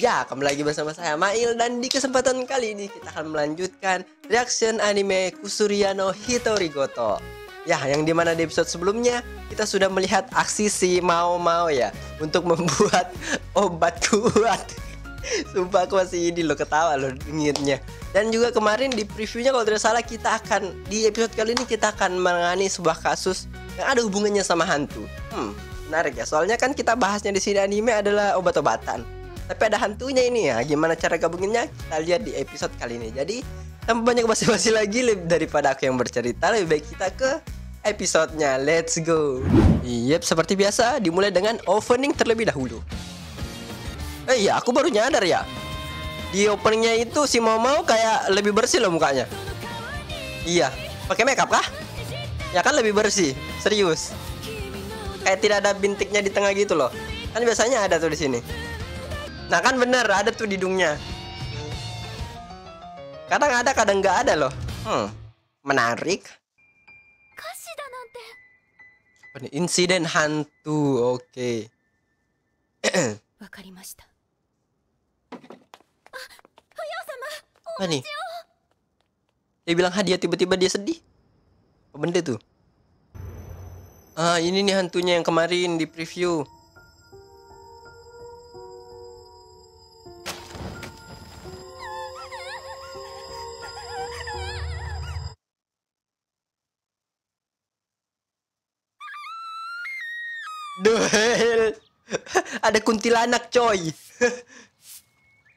Ya, kembali lagi bersama saya Mail, dan di kesempatan kali ini kita akan melanjutkan reaction anime Kusuria no Hitorigoto. Ya, yang dimana di episode sebelumnya kita sudah melihat aksi si Mao Mao ya untuk membuat obat kuat. Sumpah aku masih ini loh, ketawa loh ingetnya. Dan juga kemarin di previewnya kalau tidak salah kita akan di episode kali ini kita akan menangani sebuah kasus yang ada hubungannya sama hantu. Menarik ya, soalnya kan kita bahasnya di sini anime adalah obat-obatan. Tapi ada hantunya ini ya. Gimana cara gabunginnya? Kita lihat di episode kali ini. Jadi tanpa banyak basa-basi lagi, daripada aku yang bercerita, lebih baik kita ke episodenya. Let's go. Yep, seperti biasa dimulai dengan opening terlebih dahulu. Iya, aku baru nyadar ya. Di openingnya itu si Mau kayak lebih bersih loh mukanya. Iya, pakai makeup kah? Ya kan lebih bersih, serius. Kayak tidak ada bintiknya di tengah gitu loh. Kan biasanya ada tuh di sini. Nah kan bener, ada tuh di hidungnya. Kadang ada, kadang nggak ada loh. Menarik. Insiden hantu, oke. Apa nih? Dia bilang hadiah, tiba-tiba dia sedih. Apa benda tuh? Ah, ini nih hantunya yang kemarin di preview. Duel. Ada kuntilanak coy.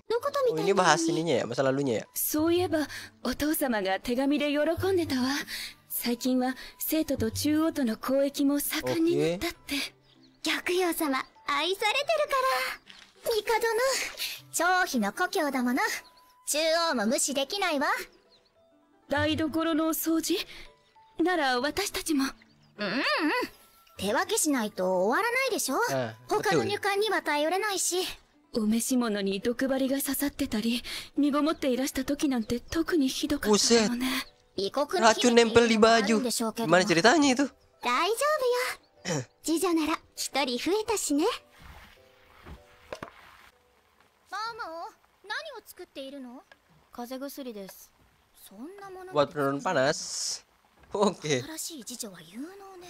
Oh, ini bahas ininya ya, masa lalunya ya. そういえばお父様が手紙で喜んでたわ。最近は生徒と中央との交易も盛んになったって。玉葉様愛されてるから。帝の張飛の故郷だもの。中央も無視できないわ。台所のお掃除なら私たちも。手分けしないと終わらないでしょ。他の入管には頼れないし。お召し物に毒針が刺さってたり、身ごもっていらした時なんて特にひどかったよね。異国の racun nempel di baju. Gimana ceritanya itu? 大丈夫よ。次女なら一人増えたしね。ママ、何を作っているの？風邪薬です。そんなもの Buat penurun panas. Oke. 新しい次女は有能ね。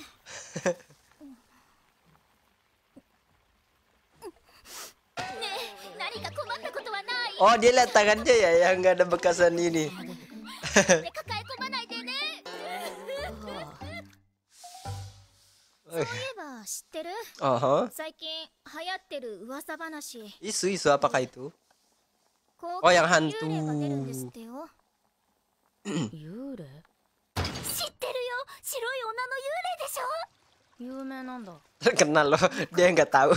Oh, dia lihat tangannya ya yang nggak ada bekasan ini. Isu apakah itu? Oh, yang hantu. Terkenal loh, dia nggak tahu.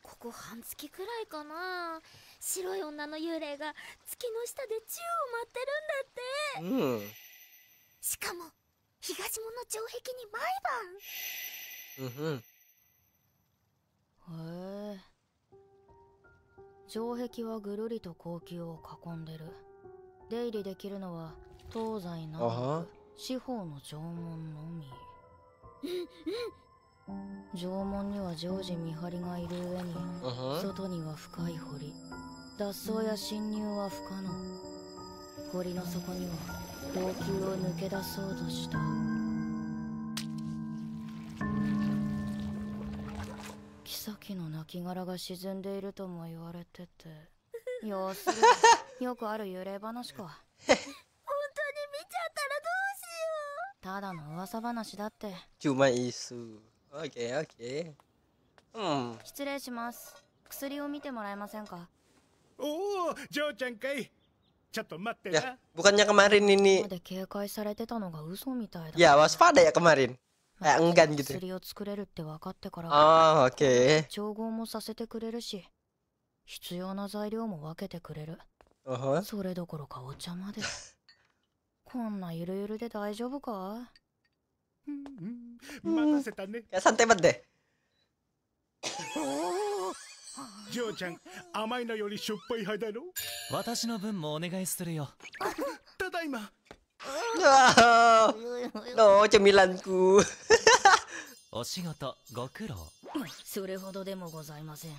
ここ半月くらいかな。白い女の幽霊が月の下で宙を舞ってるんだって。しかも東門の城壁に毎晩。へえ。城壁はぐるりと後宮を囲んでる。出入りできるのは東西南北四方の城門のみ。城門には常時見張りがいる上に、外には深い堀、脱走や侵入は不可能。堀の底には後宮を抜け出そうとした。妃の亡骸が沈んでいるとも言われてて、要するによくある幽霊話か。本当に見ちゃったらどうしよう。ただの噂話だって。Cuma isu. Oke. 失礼します。薬を見てもらえませんか？おお、ジョーちゃんかい。ちょっと待ってな。Ya, bukannya kemarin ini. Ya, waspada ya kemarin. Kayak enggan gitu. Oh, oke. 調合もさせてくれるし、必要な材料も分けてくれる。それどころかお茶まで。こんなゆるゆるで大丈夫か？ Ya santai banget deh. ジョーちゃん、甘いのよりしょっぱい派だろ？私の分もお願いするよ。ただいま。No, cemilanku. お仕事ご苦労。それほどでもございません。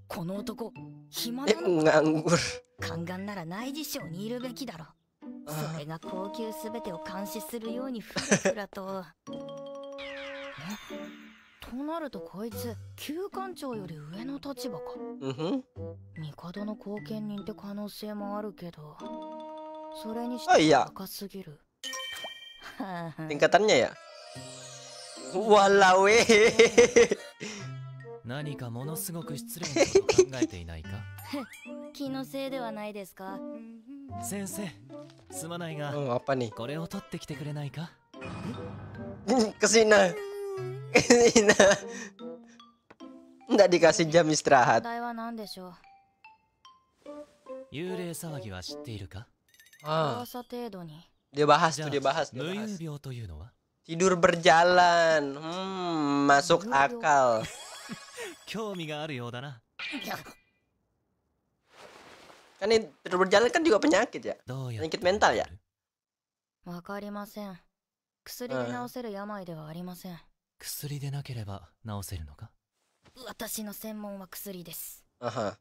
この男、暇だろ。nganggur. 宦官なら内侍省にいるべきだろ。それが高級すべてを監視するようにふらふらと。となるとこいつ、旧官長より上の立場か。帝の後見人って可能性もあるけど、それにしては高すぎる。Tingkatannya ya? Walau 何かものすごく失礼なこと考えていないか？気のせいではないですか？先生、すまないが、apa nih? これを取ってきてくれないか？Kesina. Nggak dikasih jam istirahat. 題は何でしょう？幽霊騒ぎは知っているか？噂程度に。Dia bahas じゃ tuh, あ dia bahas. 無遊病というのは？ Tidur berjalan. Masuk akal. 興味があるようだな。Kan ini tidur berjalan kan juga penyakit ya? どうやって Penyakit mental ya? わかりません。薬で治せる病ではありません。薬でなければ治せるのか？私の専門は薬です。Aha.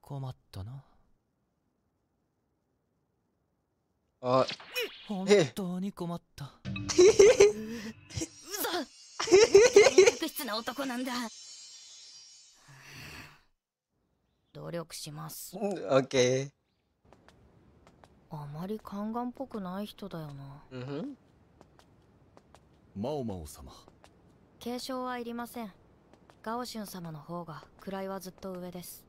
困ったな。 Oh, 本当に困った。悪質な男なんだ。努力します。oke. あまり宦官っぽくない人だよな。マオマオ様。継承はいりません。ガオシュン様の方が位はずっと上です。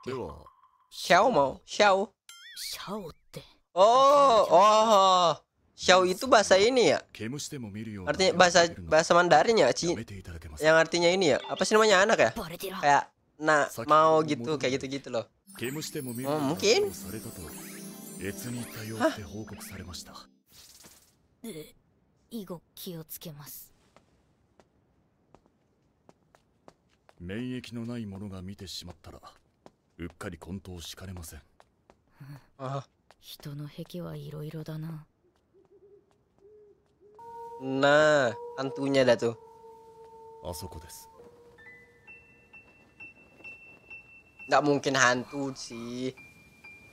では、Xiao mau, Xiao. シャオって。Oh, Xiao itu bahasa ini ya? 毛虫でも見るような Artinya bahasa Mandarin ya, や Ci? めていただけます Yang artinya ini ya? Apa sih namanya anak ya? バレてら。 Kayak mau gitu, kayak gitu-gitu loh. 毛虫でも見るような mungkin されたと越に行ったよって報告されました。以後気をつけます。免疫のないものが見てしまったらうっかり混沌しかねません。人の癖はいろいろだな。 Nah, hantunya dah tuh. あそこです。 Nggak mungkin hantu sih.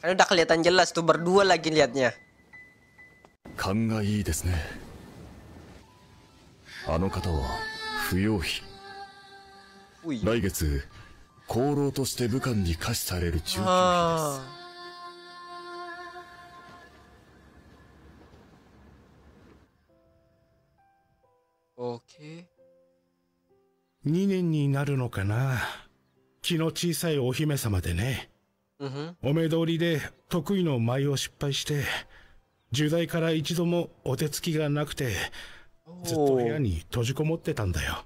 Kan udah kelihatan jelas tuh berdua lagi liatnya. 勘がいいですね。あの方は不要費。来月功労として武官に下賜される中級費です。 Oke. 2年になるのかな。気の小さいお姫様でね。お目通りで得意の舞を失敗して10代から一度もお手つきがなくてずっと部屋に閉じこもってたんだよ。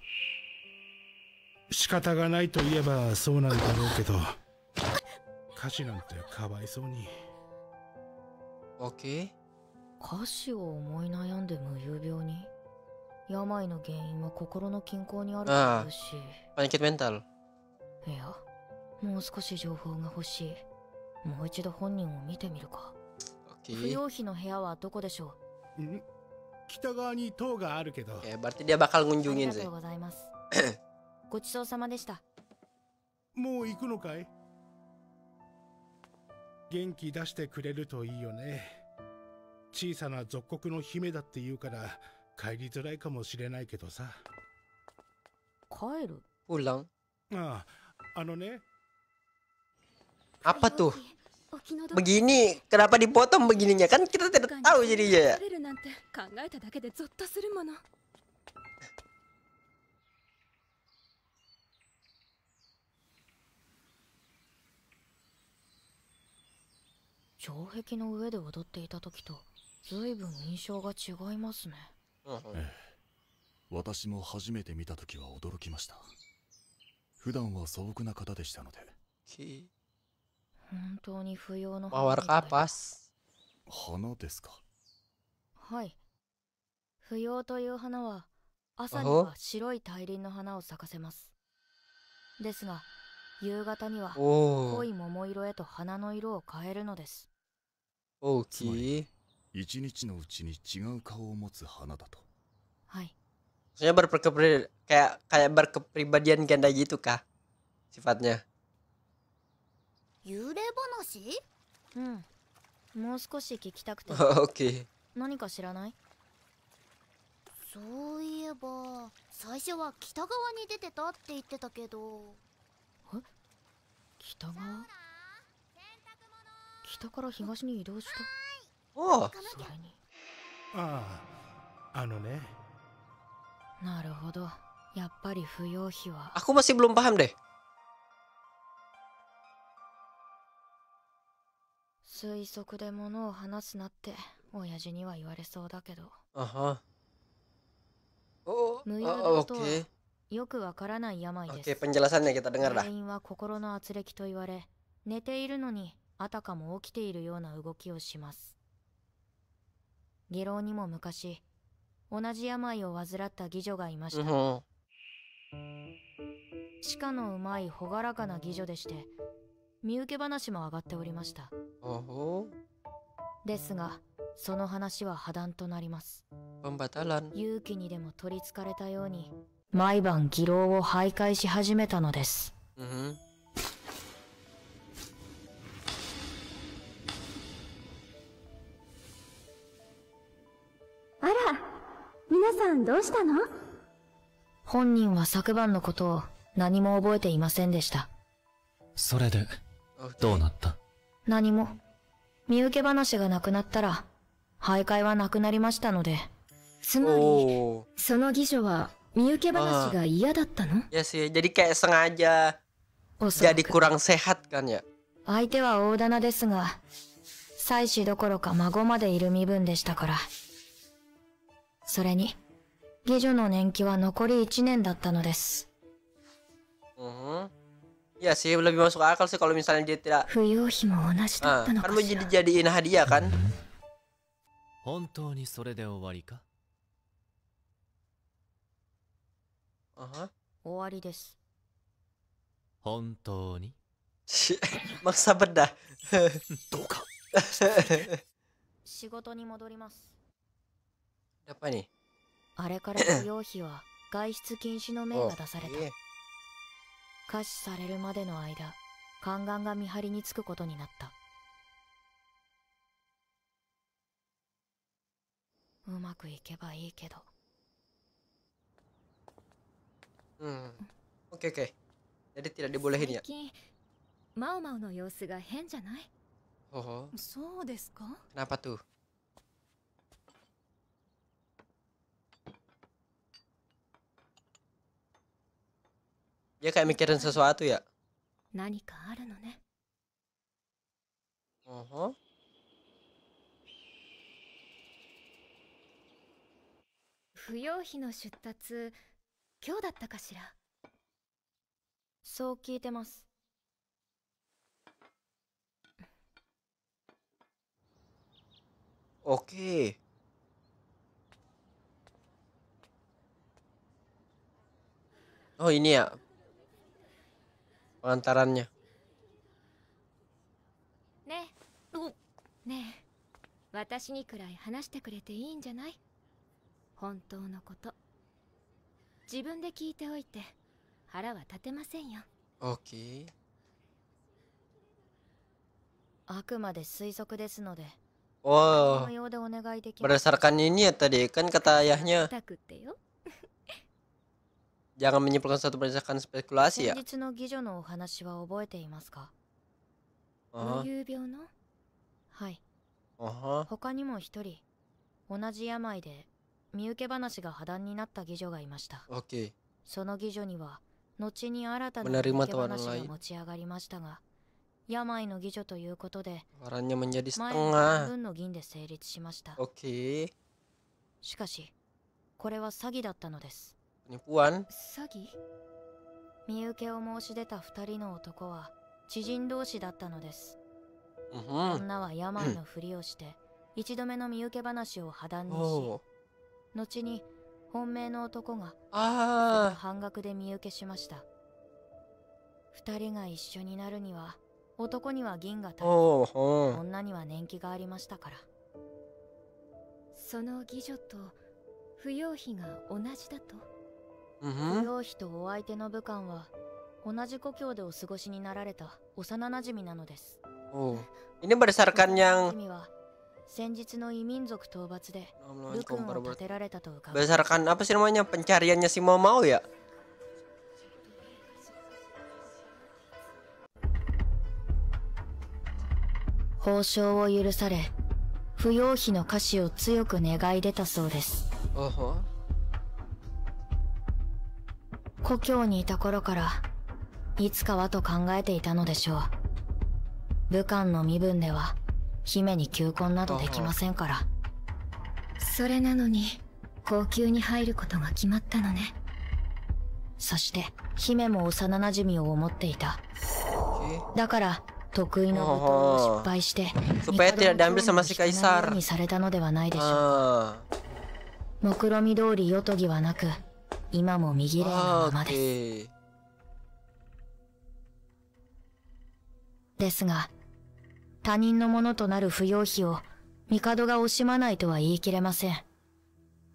仕方がないと言えばそうなんだろうけど歌詞なんてかわいそうに。 Oke. 歌詞を思い悩んで無遊病に。病の原因は心の均衡にあるというし。Penyakit mental. いや、もう少し情報が欲しい。もう一度本人を見てみるか。不要費の部屋はどこでしょう？北側に塔があるけど。Berarti dia bakal あり ngunjungin が sih. とうございます。ごちそうさまでした。もう行くのかい？元気出してくれるといいよね。小さな属国の姫だって言うから帰りづらいかもしれないけどさ。帰る？ Pulang. ああ、ね。 Apa tuh? Begini, kenapa dipotong begininya? Kan kita tidak tahu jadinya ya. Jōhekiの上で踊っていた時と随分印象が違いますね。私も初めて見た時は驚きました。普段は素朴な方でしたので。本当に不要の Mawar kapas. 花ですか？はい。不要という花は朝には白い大輪の花を咲かせます。ですが夕方には濃い桃色へと花の色を変えるのです。つまり一日のうちに違う顔を持つ花だと。はい。Maksudnya kayak berkepribadian ganda gitu kah sifatnya? 幽霊話？うん。もう少し聞きたくて。Oke. 何か知らない？そういえば最初は北側に出てたって言ってたけど。え？北側？北から東に移動した？ Oh. それに。ああ、ね。なるほど。やっぱり不要費は。Aku masih belum paham deh. 推測で物を話すなって親父には言われそうだけど。Aha. Oh, 無用だとは oke. よくわからない病です。 Oke, penjelasannya kita dengar 原 dah. 因は心の圧力と言われ、寝ているのにあたかも起きているような動きをします。下郎にも昔、同じ病を患った妓女がいました。Mhm. 歯科のうまい朗らかな妓女でして、身請け話も上がっておりました。Oh. ですが、その話は破談となります。 Pembatalan. 勇気にでも取りつかれたように、毎晩妓楼を徘徊し始めたのです。Mhm. あら、皆さんどうしたの？本人は昨晩のことを何も覚えていませんでした。それでどうなった？何も。身請け話がなくなったら、徘徊はなくなりましたので。つまり、 Oh. その妓女は身請け話が嫌だったの？ Ya sih, jadi kayak sengaja おそら jadi く。 kurang sehat kan ya. 相手は大棚ですが、妻子どころか孫までいる身分でしたから。それに、妓女の年季は残り1年だったのです。 Mhm. Ya sih, lebih masuk akal sih kalau misalnya dia tidak. 不要費も同じだったの Kan か mau しら。 jadiin hadiah kan? 本当にそれで終わりか？ Aha. 終わりです。本当に？ Maksa bedah. どうか。仕事に戻ります。 Apa nih? あれから不要費は外出禁止の命が出された。 Oke. 下死されるまでの間、宦官が見張りにつくことになった。うまくいけばいいけど。 Oke, oke. Jadi tidak dibolehin 最 ya? 近、マオマオの様子が変じゃない？ Oh, そうですか？ kenapa tuh? Dia kayak mikirin sesuatu ya? 何かあるのね。 Oh. 不要費の出立、今日だったかしら？そう聞いてます。 Oke. Oh, ini ya pengantarannya. ねえ、ねえ、私にくらい話してくれていいんじゃない？本当のこと。自分で聞いておいて腹は立てませんよ。 Oke. あくまで推測ですので、 Oh, このようでお願いできます。 berdasarkan ini ya tadi kan kata ayahnya たくってよ。 jangan menyimpulkan sesuatu berdasarkan spekulasi 先 ya. 日の妓女のお話は覚えていますか？ Oh, 無遊病の？ はい。 oh. 他にも一人、同じ病で身請け話が破談になった妓女がいました。 Oke. その妓女には、後に新たな Menerima 身請け tawaran 話が lain. 持ち上がりましたが、病の妓女ということで、 Tawarannya menjadi 前の半 setengah. 分の銀で成立しました。 Oke. しかし、これは詐欺だったのです。 Penipuan. 詐欺？身請けを申し出た二人の男は、知人同士だったのです。 Mhm. 女は病のふりをして、一度目の身請け話を破談にし、 Oh. 後に本命の男が Ah. 半額で身請けしました。二人が一緒になるには、男には銀が足りず、 Oh. Oh. 女には年季がありましたから。その妓女と不要妃が同じだと。不要妃とお相手の武官は同じ故郷でお過ごしになられた幼馴染なのです。Oh, ini berdasarkan yang 先日の異民族討伐でルクンを立てられたと伺う。 berdasarkan apa sih namanya pencariannya si Mau Mau ya? 報奨を許され、不要妃の下賜を強く願い出たそうです。故郷にいた頃からいつかはと考えていたのでしょう。武官の身分では姫に求婚などできませんから。それなのに後宮に入ることが決まったのね。そして姫も幼馴染を思っていた。だから得意の舞踏を失敗して supaya tidak diambil sama si kaisar にされたのではないでしょうか。目論見通り夜とぎはなく、今も身綺麗なままです。ですが、他人のものとなる不要妃を帝が惜しまないとは言い切れません。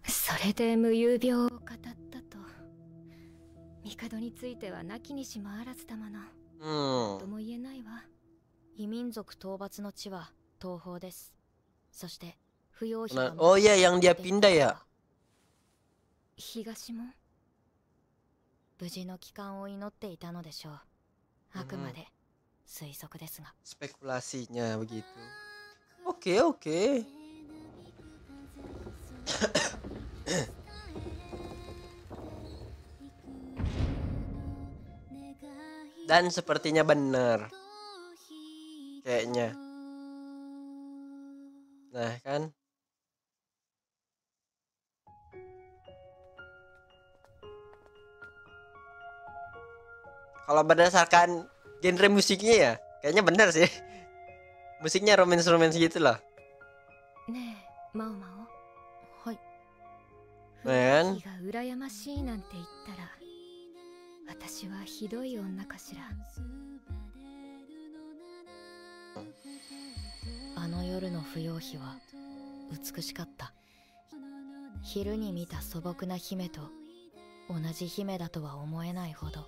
それで無遊病を語ったと。帝についてはなきにしもあらずだもの。とも言えないわ。異民族討伐の地は東方です。そして不要妃が Oh iya yang dia pindah ya. 東も無事の帰還を祈っていたのでしょう。あくまで推測ですが。 Spekulasinya begitu. Oke, oke. Dan sepertinya benar. Kayaknya. Nah, kan? Kalau berdasarkan genre musiknya ya, kayaknya benar sih. Musiknya romance-romance gitu loh. Nih, Mau Mau. Hai. Kan? 私はひどい女かしら。あの夜の不要妃は美しかった。昼に見た素朴な姫と同じ姫だとは思えないほど。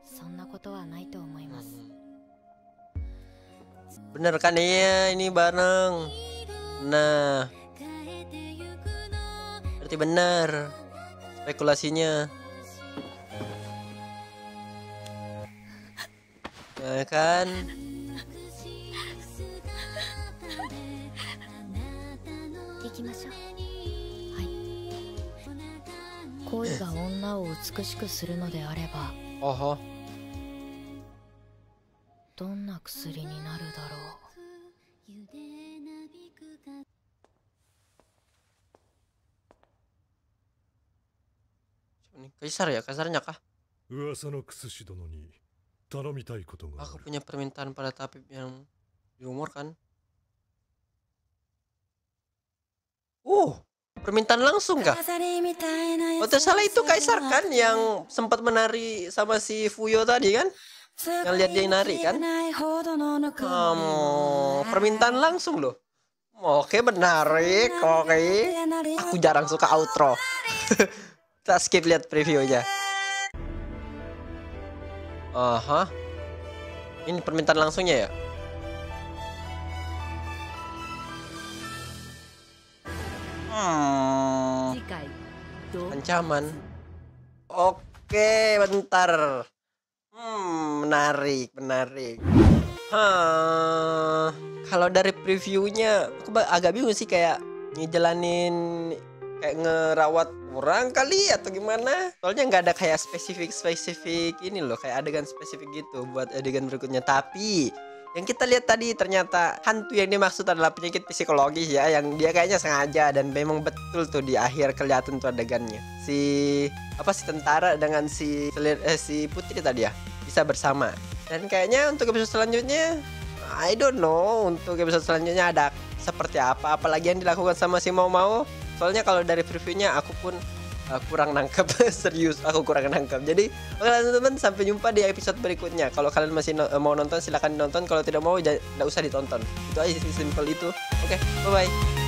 そんなことはないと思います。 Bener kan ya, ini bareng. Nah, berarti benar spekulasinya. Ya kan? Koi ga onna wo utsukushiku suru no de areba. Oho. どんな薬になるだろう。Kaisar ya, kaisarnya kah? Aku punya permintaan pada tabib yang diumurkan. Permintaan langsung kah? Oh, salah itu kaisar kan yang sempat menari sama si Fuyo tadi kan? Yang lihat dia nari kan? Permintaan langsung loh. Oke, menarik. Oke. Aku jarang suka outro. Kita skip lihat previewnya. Aha. Ini permintaan langsungnya ya? Ancaman. Oke, bentar. Menarik. Kalau dari previewnya, aku agak bingung sih, kayak ngejalanin kayak ngerawat orang kali atau gimana? Soalnya nggak ada kayak spesifik ini loh, kayak adegan spesifik gitu buat adegan berikutnya. Tapi yang kita lihat tadi ternyata hantu yang dimaksud adalah penyakit psikologis ya, yang dia kayaknya sengaja, dan memang betul tuh di akhir kelihatan tuh adegannya. Si tentara dengan si putri tadi ya bisa bersama. Dan kayaknya untuk episode selanjutnya I don't know, untuk episode selanjutnya ada seperti apa, apalagi yang dilakukan sama si Mau Mau. Soalnya kalau dari previewnya aku pun kurang nangkep. Serius, aku kurang nangkep. Jadi oke teman-teman, sampai jumpa di episode berikutnya. Kalau kalian masih mau nonton silahkan nonton, kalau tidak mau tidak usah ditonton. Itu aja sih, simple itu. Oke, bye bye.